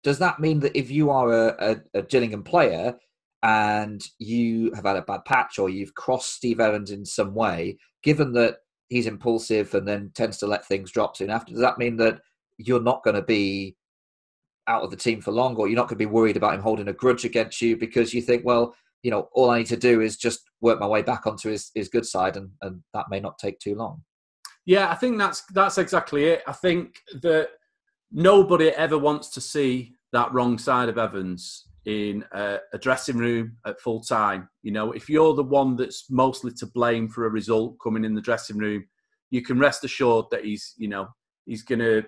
does that mean that if you are a Gillingham player and you have had a bad patch or you've crossed Steve Evans in some way, given that he's impulsive and then tends to let things drop soon after, does that mean that you're not going to be out of the team for long, or you're not going to be worried about him holding a grudge against you because you think, well, all I need to do is just work my way back onto his good side, and that may not take too long? Yeah, I think that's exactly it. I think that nobody ever wants to see that wrong side of Evans in a dressing room at full time. If you're the one that's mostly to blame for a result coming in the dressing room, you can rest assured that he's going to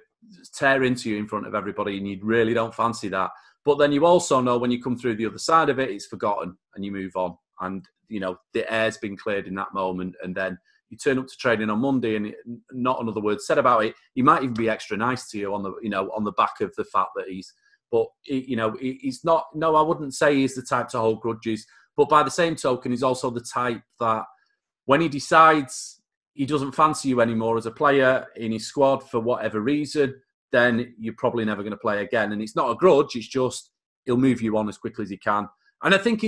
tear into you in front of everybody, and you really don't fancy that. But then you also know when you come through the other side of it, it's forgotten and you move on. And, the air's been cleared in that moment. And then you turn up to training on Monday and not another word said about it. He might even be extra nice to you on the back of the fact that he's not, no, I wouldn't say he's the type to hold grudges. But by the same token, he's also the type that when he decides he doesn't fancy you anymore as a player in his squad for whatever reason, then you're probably never going to play again. And it's not a grudge, it's just he'll move you on as quickly as he can. And I think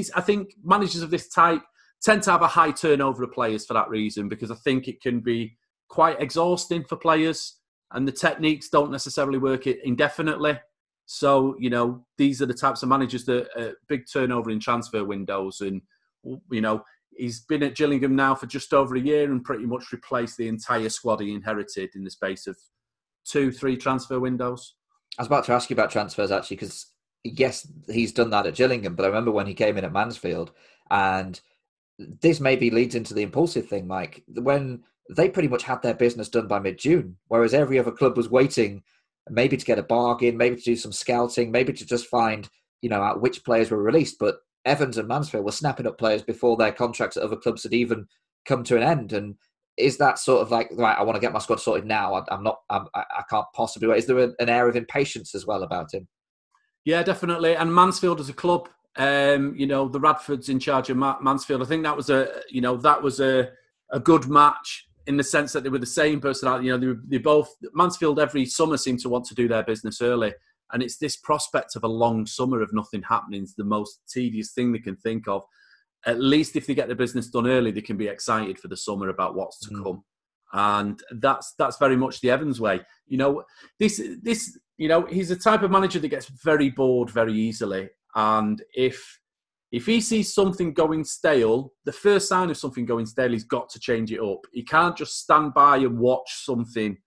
managers of this type tend to have a high turnover of players for that reason, because I think it can be quite exhausting for players and the techniques don't necessarily work indefinitely. So, these are the types of managers that big turnover in transfer windows. And, he's been at Gillingham now for just over a year and pretty much replaced the entire squad he inherited in the space of 2-3 transfer windows. I was about to ask you about transfers, actually, because, yes, he's done that at Gillingham, but I remember when he came in at Mansfield, and this maybe leads into the impulsive thing, Mike, when they pretty much had their business done by mid-June, whereas every other club was waiting maybe to get a bargain, maybe to do some scouting, maybe to just find, out which players were released. But Evans and Mansfield were snapping up players before their contracts at other clubs had even come to an end. And is that sort of like, right, I want to get my squad sorted now, I can't possibly wait? Is there an air of impatience as well about him? Yeah, definitely. And Mansfield as a club, the Radfords in charge of Mansfield, I think that was a good match in the sense that they were the same personality. They both, Mansfield every summer seem to want to do their business early. And it's this prospect of a long summer of nothing happening is the most tedious thing they can think of. At least if they get the business done early, they can be excited for the summer about what's to come. And that's very much the Evans way. He's a type of manager that gets very bored very easily. And if he sees something going stale, the first sign of something going stale, he's got to change it up. He can't just stand by and watch something,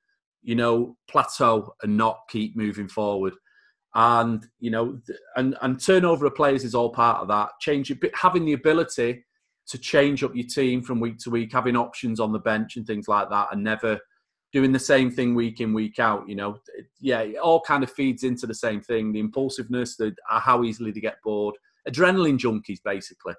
plateau and not keep moving forward. And, and turnover of players is all part of that. Having the ability to change up your team from week to week, having options on the bench and things like that, and never doing the same thing week in, week out, it all kind of feeds into the same thing. The impulsiveness, how easily they get bored. Adrenaline junkies, basically.